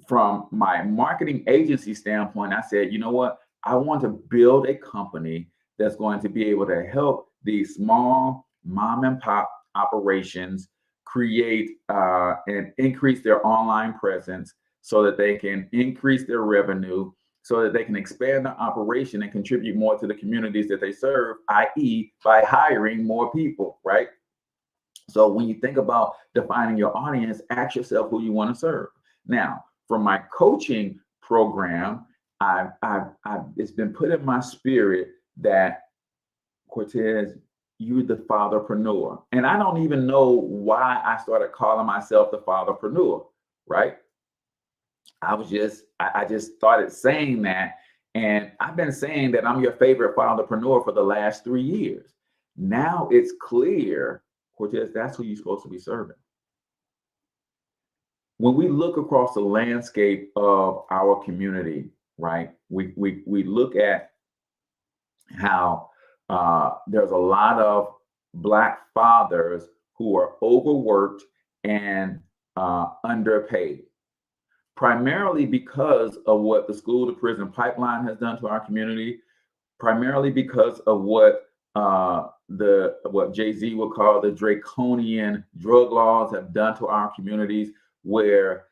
from my marketing agency standpoint, I said, you know what? I want to build a company that's going to be able to help these small mom and pop operations create and increase their online presence so that they can increase their revenue, so that they can expand their operation and contribute more to the communities that they serve, i.e., by hiring more people, right? So when you think about defining your audience, ask yourself who you want to serve. Now, from my coaching program, it's been put in my spirit that, Cortez, you're the fatherpreneur. And I don't even know why I started calling myself the fatherpreneur, right? I just started saying that. And I've been saying that I'm your favorite fatherpreneur for the last 3 years. Now it's clear, Cortez, that's who you're supposed to be serving. When we look across the landscape of our community, right, we look at how there's a lot of Black fathers who are overworked and underpaid, primarily because of what the school to prison pipeline has done to our community, primarily because of what Jay-Z would call the draconian drug laws have done to our communities, where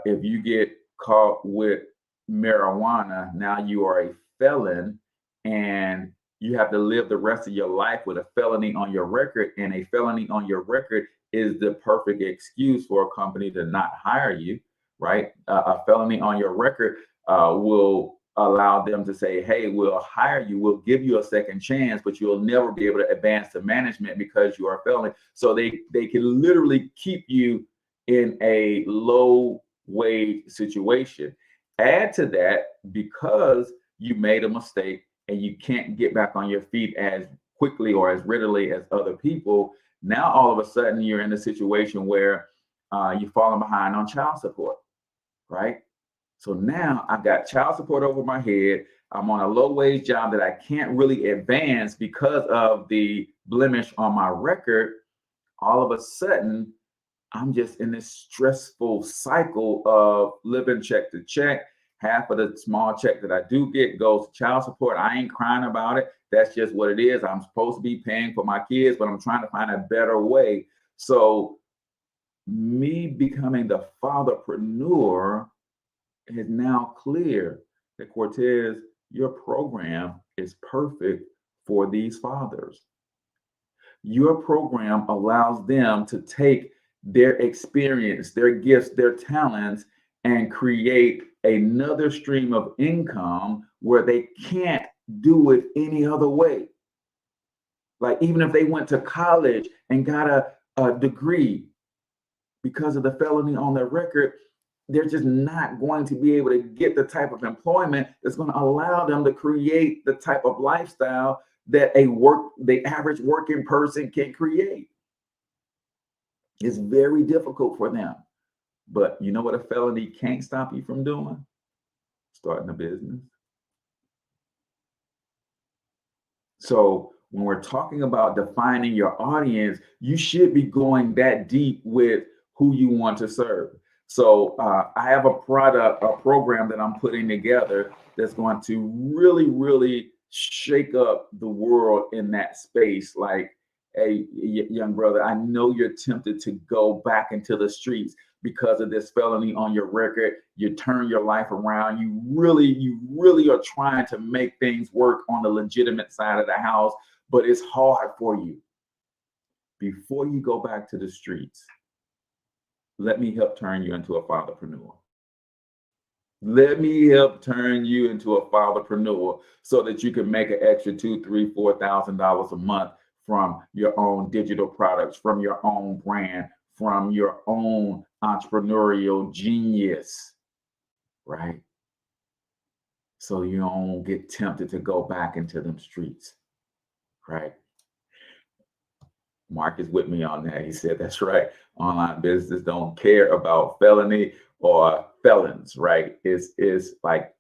if you get caught with marijuana, now you are a felon and you have to live the rest of your life with a felony on your record. And a felony on your record is the perfect excuse for a company to not hire you, right? A felony on your record will allow them to say, hey, we'll hire you, we'll give you a second chance, but you'll never be able to advance to management because you are a felon. So they can literally keep you in a low wage situation. Add to that, because you made a mistake and you can't get back on your feet as quickly or as readily as other people, now all of a sudden you're in a situation where you're falling behind on child support, right? So now I've got child support over my head. I'm on a low wage job that I can't really advance because of the blemish on my record. All of a sudden, I'm just in this stressful cycle of living check to check. Half of the small check that I do get goes to child support. I ain't crying about it. That's just what it is. I'm supposed to be paying for my kids, but I'm trying to find a better way. So me becoming the fatherpreneur is now clear that, Cortez, your program is perfect for these fathers. Your program allows them to take their experience, their gifts, their talents, and create another stream of income where they can't do it any other way. Like, even if they went to college and got a degree, because of the felony on their record, they're just not going to be able to get the type of employment that's going to allow them to create the type of lifestyle that the average working person can create. It's very difficult for them. But you know what a felony can't stop you from doing? Starting a business. So when we're talking about defining your audience, you should be going that deep with who you want to serve. So I have a program that I'm putting together that's going to really, really shake up the world in that space. Like, hey, young brother, I know you're tempted to go back into the streets because of this felony on your record. You turn your life around. You really are trying to make things work on the legitimate side of the house, but it's hard for you. Before you go back to the streets, let me help turn you into a fatherpreneur. Let me help turn you into a fatherpreneur so that you can make an extra $2,000, $3,000, $4,000 a month from your own digital products, from your own brand, from your own entrepreneurial genius, right? So you don't get tempted to go back into them streets, right? Mark is with me on that. He said, that's right. Online businesses don't care about felony or felons, right? It's like,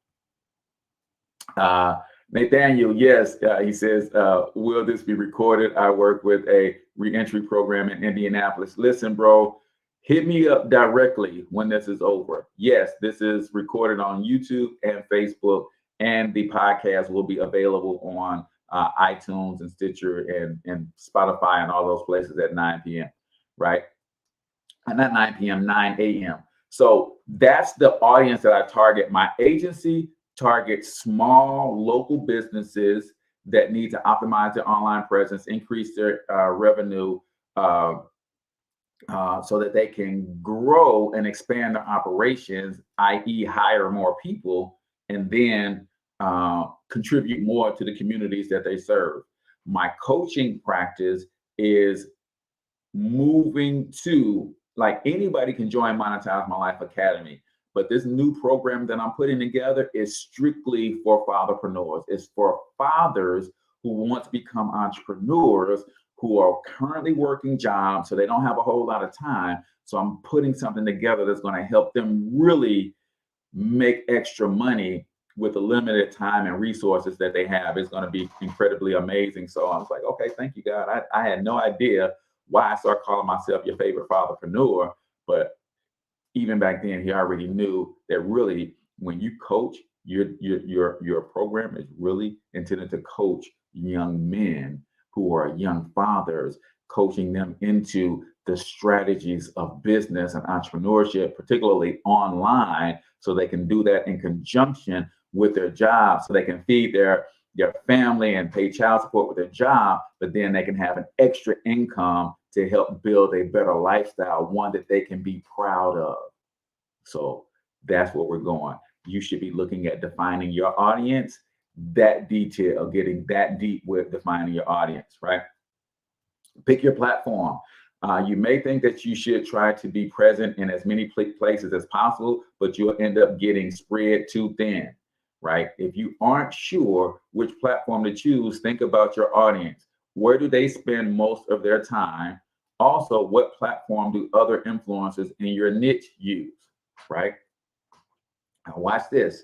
Nathaniel, yes, he says, will this be recorded? I work with a reentry program in Indianapolis. Listen, bro, hit me up directly when this is over. Yes, this is recorded on YouTube and Facebook, and the podcast will be available on iTunes and Stitcher and Spotify and all those places at 9 p.m., right? Not 9 p.m., 9 a.m. So that's the audience that I target. My agency targets small local businesses that need to optimize their online presence, increase their revenue, so that they can grow and expand their operations, i.e., hire more people, and then contribute more to the communities that they serve. My coaching practice is moving to, like, anybody can join Monetize My Life Academy, but this new program that I'm putting together is strictly for fatherpreneurs. It's for fathers who want to become entrepreneurs, who are currently working jobs, so they don't have a whole lot of time. So I'm putting something together that's going to help them really make extra money with the limited time and resources that they have. It's going to be incredibly amazing. So I was like, okay, thank you, God. I had no idea why I started calling myself your favorite fatherpreneur, but even back then, he already knew that really, when you coach, your program is really intended to coach young men who are young fathers, coaching them into the strategies of business and entrepreneurship, particularly online, so they can do that in conjunction with their job, so they can feed their family and pay child support with their job, but then they can have an extra income to help build a better lifestyle, one that they can be proud of. So that's where we're going. You should be looking at defining your audience, that detail, getting that deep with defining your audience, right? Pick your platform. You may think that you should try to be present in as many places as possible, but you'll end up getting spread too thin, right? If you aren't sure which platform to choose, think about your audience. Where do they spend most of their time? Also, what platform do other influencers in your niche use, right? Now watch this.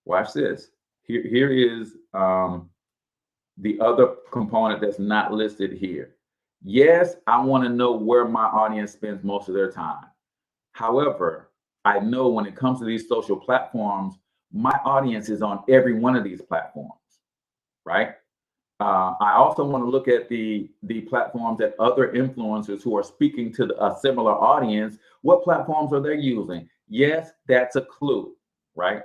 Watch this. Here is the other component that's not listed here. Yes, I want to know where my audience spends most of their time. However, I know when it comes to these social platforms, my audience is on every one of these platforms, right? I also want to look at the platforms that other influencers who are speaking to a similar audience, what platforms are they using? Yes, that's a clue, right?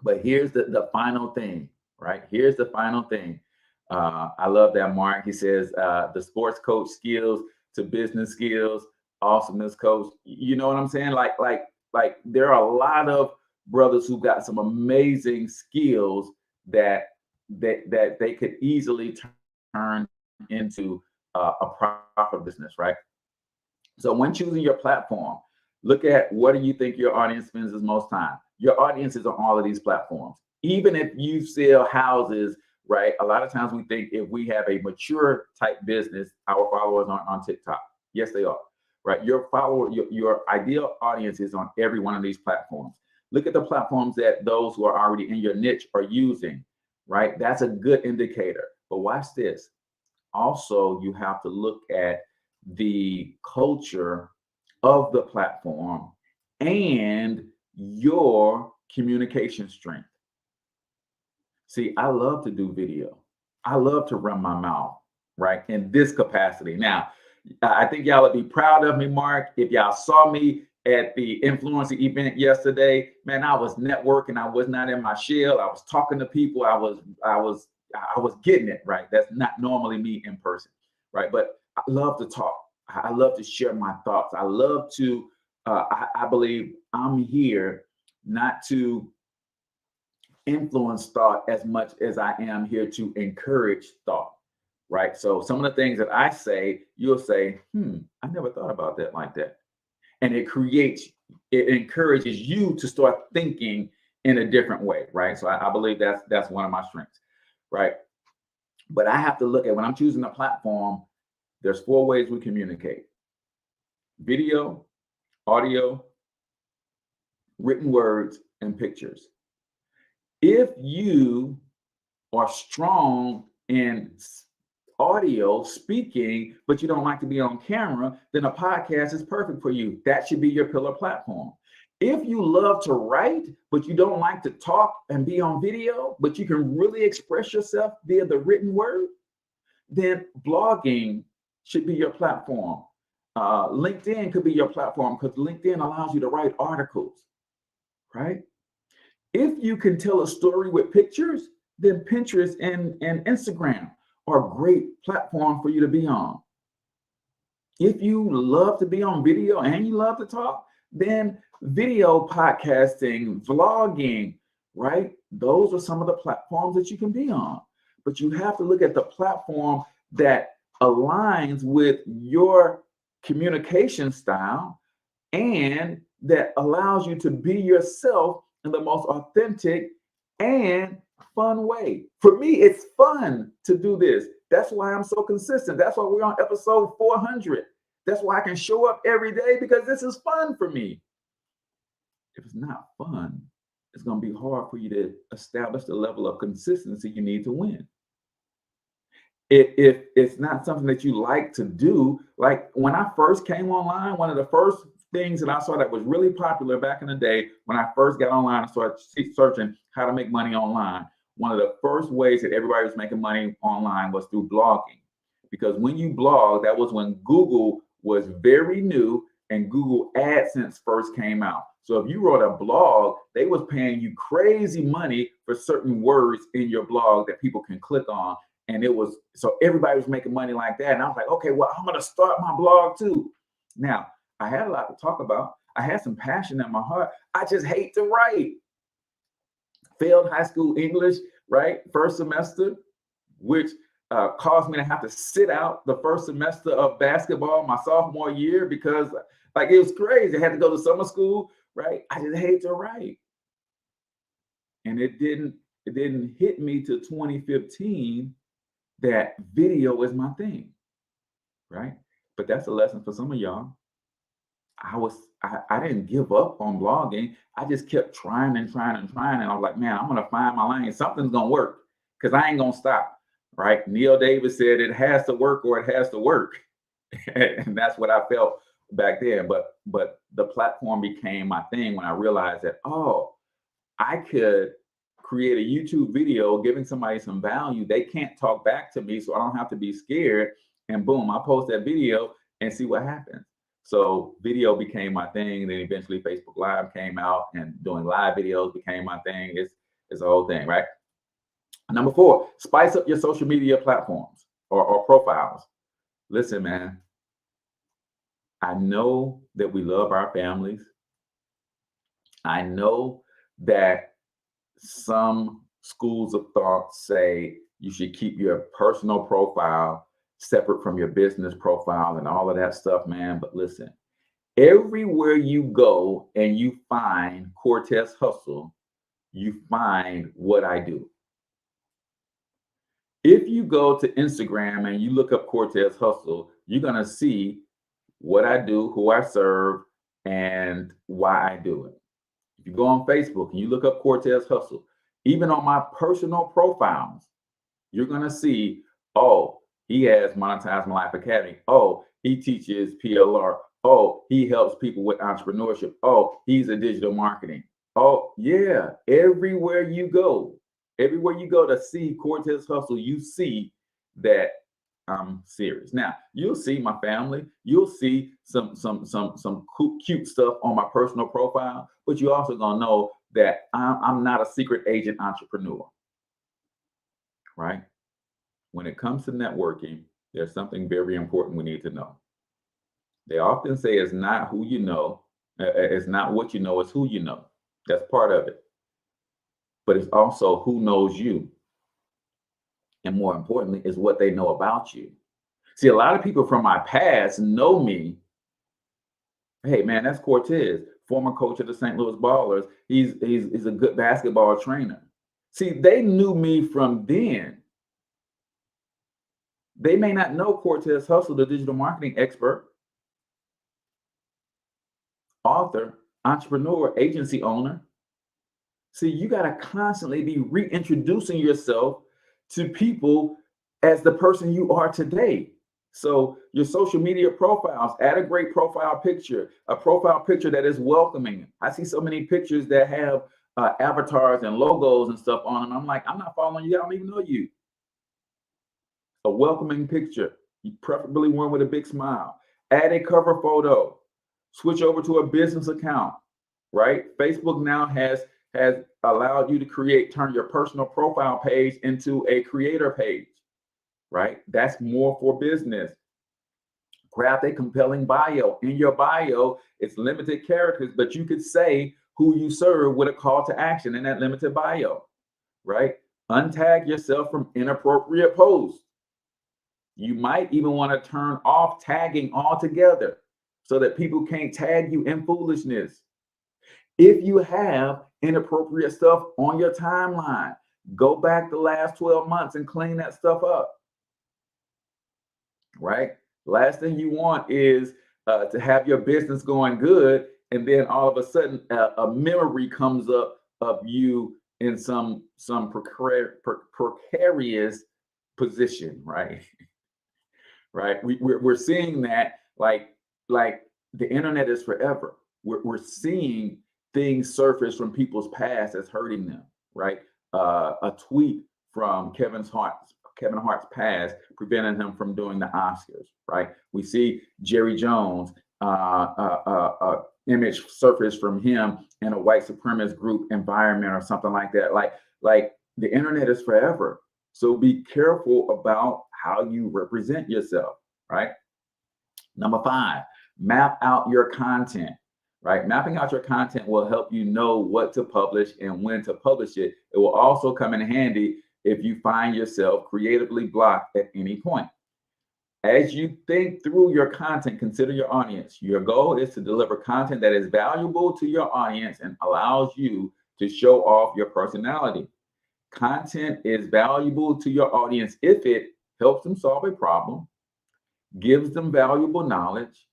But here's the final thing, right? Here's the final thing. I love that, Mark. He says the sports coach skills to business skills, awesomeness coach. You know what I'm saying? Like there are a lot of brothers who got some amazing skills that they could easily turn into a profit business, right? So when choosing your platform, look at what do you think your audience spends the most time. Your audience is on all of these platforms. Even if you sell houses, right? A lot of times we think if we have a mature type business, our followers aren't on TikTok. Yes, they are, right? Your ideal audience is on every one of these platforms. Look at the platforms that those who are already in your niche are using, right? That's a good indicator. But watch this. Also, you have to look at the culture of the platform and your communication strength. See, I love to do video. I love to run my mouth, right? In this capacity. Now, I think y'all would be proud of me, Mark, if y'all saw me at the influencer event yesterday. Man, I was networking. I was not in my shell. I was talking to people. I was getting it, right? That's not normally me in person, right? But I love to talk. I love to share my thoughts. I love to, I believe I'm here not to influence thought as much as I am here to encourage thought, right? So some of the things that I say, you'll say, I never thought about that like that. And it encourages you to start thinking in a different way, right? So I believe that's one of my strengths, right? But I have to look at when I'm choosing a platform, there's 4 ways we communicate: video, audio, written words, and pictures. If you are strong in audio speaking, but you don't like to be on camera, then a podcast is perfect for you. That should be your pillar platform. If you love to write, but you don't like to talk and be on video, but you can really express yourself via the written word, then blogging should be your platform. LinkedIn could be your platform because LinkedIn allows you to write articles, right? If you can tell a story with pictures, then Pinterest and Instagram are great platforms for you to be on. If you love to be on video and you love to talk, then video podcasting, vlogging, right? Those are some of the platforms that you can be on. But you have to look at the platform that aligns with your communication style and that allows you to be yourself in the most authentic and fun way. For me, it's fun to do this. That's why I'm so consistent. That's why we're on episode 400. That's why I can show up every day, because this is fun for me. If it's not fun, it's going to be hard for you to establish the level of consistency you need to win. If it's not something that you like to do, like when I first came online, one of the first things that I saw that was really popular back in the day, when I first got online and started searching how to make money online, one of the first ways that everybody was making money online was through blogging. Because when you blog, that was when Google was very new and Google AdSense first came out. So if you wrote a blog, they was paying you crazy money for certain words in your blog that people can click on. And it was, so everybody was making money like that. And I was like, okay, well, I'm going to start my blog too. Now, I had a lot to talk about. I had some passion in my heart. I just hate to write. Failed high school English, right? First semester, which caused me to have to sit out the first semester of basketball my sophomore year because like it was crazy. I had to go to summer school, right? I just hate to write. And it didn't hit me till 2015 that video is my thing, right? But that's a lesson for some of y'all. I didn't give up on blogging. I just kept trying and trying and trying. And I was like, man, I'm going to find my lane. Something's going to work because I ain't going to stop, right? Neil Davis said it has to work or it has to work. And that's what I felt back then. But the platform became my thing when I realized that, oh, I could create a YouTube video giving somebody some value. They can't talk back to me, so I don't have to be scared. And boom, I post that video and see what happens. So video became my thing. Then eventually Facebook Live came out and doing live videos became my thing. It's a whole thing, right? Number 4, spice up your social media platforms or profiles. Listen, man, I know that we love our families. I know that some schools of thought say you should keep your personal profile separate from your business profile and all of that stuff, man. But listen, everywhere you go and you find Cortez Hustle, you find what I do. If you go to Instagram and you look up Cortez Hustle, you're going to see what I do, who I serve, and why I do it. If you go on Facebook and you look up Cortez Hustle, even on my personal profiles, you're going to see, oh, he has Monetize My Life Academy. Oh, he teaches PLR. Oh, he helps people with entrepreneurship. Oh, he's a digital marketing. Oh, yeah. Everywhere you go to see Cortez Hustle, you see that I'm serious. Now, you'll see my family. You'll see some cute stuff on my personal profile, but you also gonna know that I'm not a secret agent entrepreneur, right? When it comes to networking, there's something very important we need to know. They often say it's not who you know, it's not what you know, it's who you know. That's part of it. But it's also who knows you. And more importantly, is what they know about you. See, a lot of people from my past know me. Hey, man, that's Cortez, former coach of the St. Louis Ballers. He's a good basketball trainer. See, they knew me from then. They may not know Cortez Hustle, the digital marketing expert, author, entrepreneur, agency owner. See, you got to constantly be reintroducing yourself to people as the person you are today. So your social media profiles, add a great profile picture, a profile picture that is welcoming. I see so many pictures that have avatars and logos and stuff on them. I'm like, I'm not following you. I don't even know you. A welcoming picture, preferably one with a big smile. Add a cover photo. Switch over to a business account, right? Facebook now has allowed you to turn your personal profile page into a creator page, right? That's more for business. Craft a compelling bio. In your bio, it's limited characters, but you could say who you serve with a call to action in that limited bio, right? Untag yourself from inappropriate posts. You might even want to turn off tagging altogether so that people can't tag you in foolishness. If you have inappropriate stuff on your timeline, go back the last 12 months and clean that stuff up, right? Last thing you want is to have your business going good, and then all of a sudden a memory comes up of you in some precarious position, right? Right? We're seeing that like the internet is forever. We're seeing things surface from people's past that's hurting them, right? A tweet from Kevin Hart's past preventing him from doing the Oscars, right? We see Jerry Jones image surface from him in a white supremacist group environment or something like that. Like the internet is forever. So be careful about how you represent yourself, right? Number 5, map out your content, right? Mapping out your content will help you know what to publish and when to publish it. It will also come in handy if you find yourself creatively blocked at any point. As you think through your content, consider your audience. Your goal is to deliver content that is valuable to your audience and allows you to show off your personality. Content is valuable to your audience if it helps them solve a problem, gives them valuable knowledge,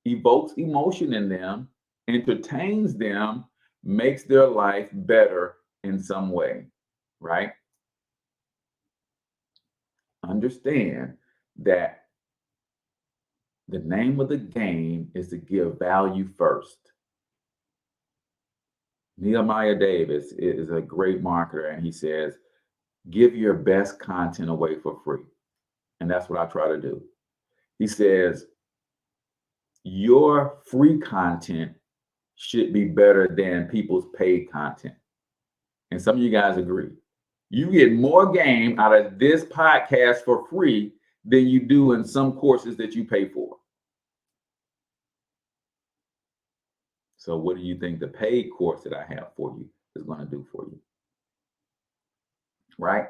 evokes emotion in them, entertains them, makes their life better in some way, right? Understand that the name of the game is to give value first. Nehemiah Davis is a great marketer, and he says, give your best content away for free. And that's what I try to do. He says, your free content should be better than people's paid content. And some of you guys agree. You get more game out of this podcast for free than you do in some courses that you pay for. So what do you think the paid course that I have for you is going to do for you? Right?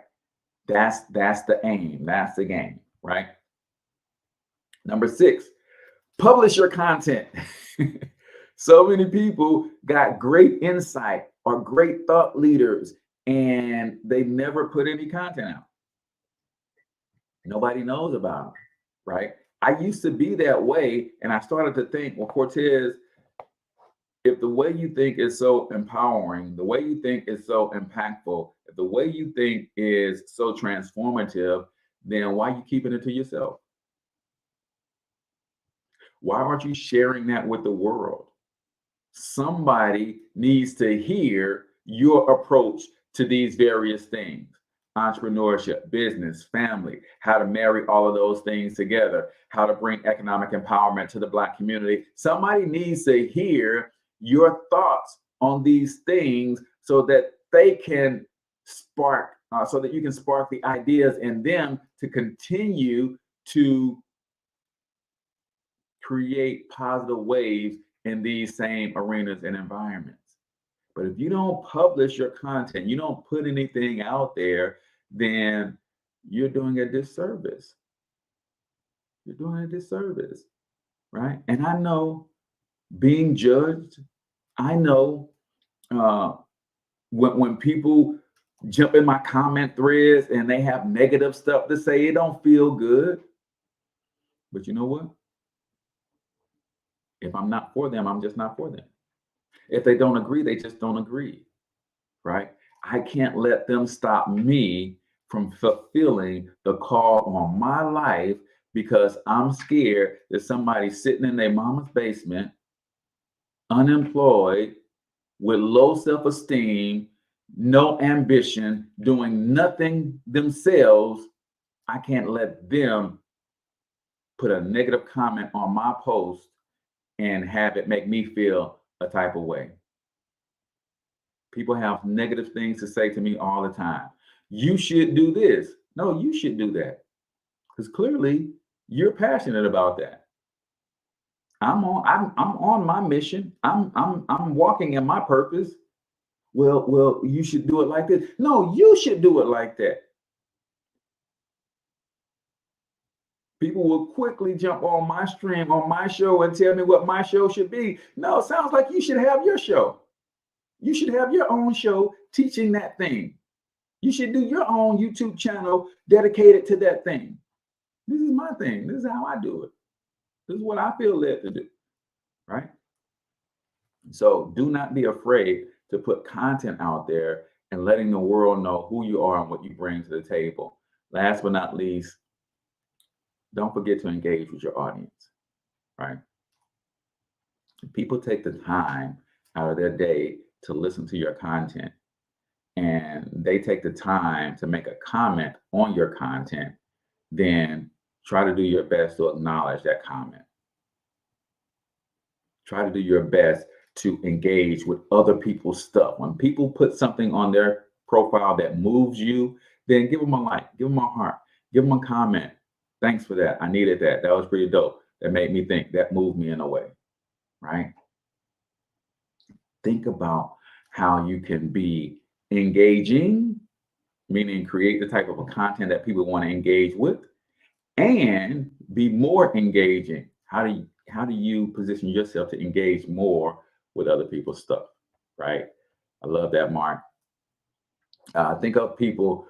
That's the aim. That's the game, right? Number 6, publish your content. So many people got great insight or great thought leaders, and they never put any content out. Nobody knows about them, right? I used to be that way, and I started to think, well, Cortez, if the way you think is so empowering, the way you think is so impactful, if the way you think is so transformative, then why are you keeping it to yourself? Why aren't you sharing that with the world? Somebody needs to hear your approach to these various things: entrepreneurship, business, family, how to marry all of those things together, how to bring economic empowerment to the Black community. Somebody needs to hear your thoughts on these things so that they can spark, so that you can spark the ideas in them to continue to create positive waves in these same arenas and environments. But if you don't publish your content, you don't put anything out there, then you're doing a disservice. You're doing a disservice, right? And I know being judged, I know when people jump in my comment threads and they have negative stuff to say, it don't feel good. But you know what? If I'm not for them, I'm just not for them. If they don't agree, they just don't agree, right? I can't let them stop me from fulfilling the call on my life because I'm scared that somebody's sitting in their mama's basement, unemployed, with low self-esteem, no ambition, doing nothing themselves. I can't let them put a negative comment on my post and have it make me feel a type of way. People have negative things to say to me all the time. You should do this. No, you should do that. Because clearly you're passionate about that. I'm on my mission. I'm walking in my purpose. Well, you should do it like this. No, you should do it like that. People will quickly jump on my stream, on my show, and tell me what my show should be. No, it sounds like you should have your show. You should have your own show teaching that thing. You should do your own YouTube channel dedicated to that thing. This is my thing. This is how I do it. This is what I feel led to do, right? So do not be afraid to put content out there and letting the world know who you are and what you bring to the table. Last but not least, don't forget to engage with your audience, right? People take the time out of their day to listen to your content, and they take the time to make a comment on your content, then try to do your best to acknowledge that comment. Try to do your best to engage with other people's stuff. When people put something on their profile that moves you, then give them a like, give them a heart, give them a comment. Thanks for that. I needed that. That was pretty dope. That made me think. That moved me in a way, right? Think about how you can be engaging, meaning create the type of a content that people want to engage with, and be more engaging. How do you position yourself to engage more with other people's stuff, right? I love that, Mark. Think of people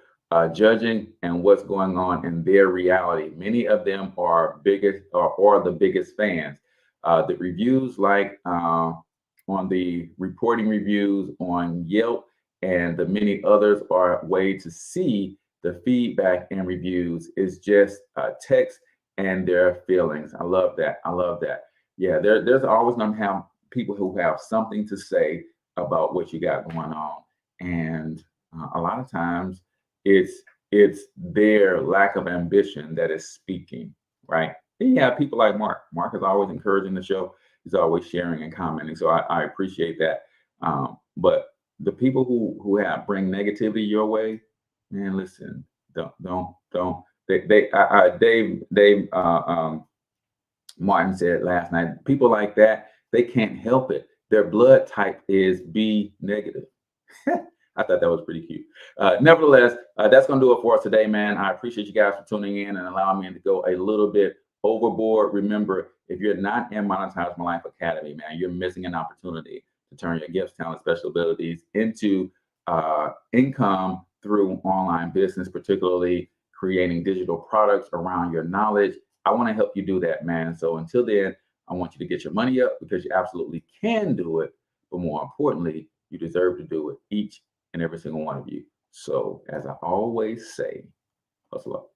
judging and what's going on in their reality. Many of them are the biggest fans. The reviews, like on the reporting reviews on Yelp and the many others, are a way to see the feedback and reviews is just text and their feelings. I love that. I love that. Yeah, there's always going to have people who have something to say about what you got going on. And a lot of times it's their lack of ambition that is speaking, right? And you have people like Mark. Mark is always encouraging the show. He's always sharing and commenting. So I appreciate that. But the people who bring negativity your way, man, listen, don't. Dave Martin said last night, people like that, they can't help it. Their blood type is B negative. I thought that was pretty cute. Nevertheless, that's going to do it for us today, man. I appreciate you guys for tuning in and allowing me to go a little bit overboard. Remember, if you're not in Monetize My Life Academy, man, you're missing an opportunity to turn your gifts, talents, special abilities into income through online business, particularly creating digital products around your knowledge. I want to help you do that, man. So until then, I want you to get your money up, because you absolutely can do it. But more importantly, you deserve to do it, each and every single one of you. So as I always say, hustle up.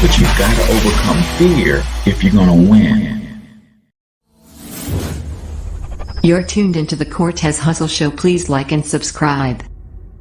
But you've got to overcome fear if you're going to win. You're tuned into the Cortez Hustle Show. Please like and subscribe.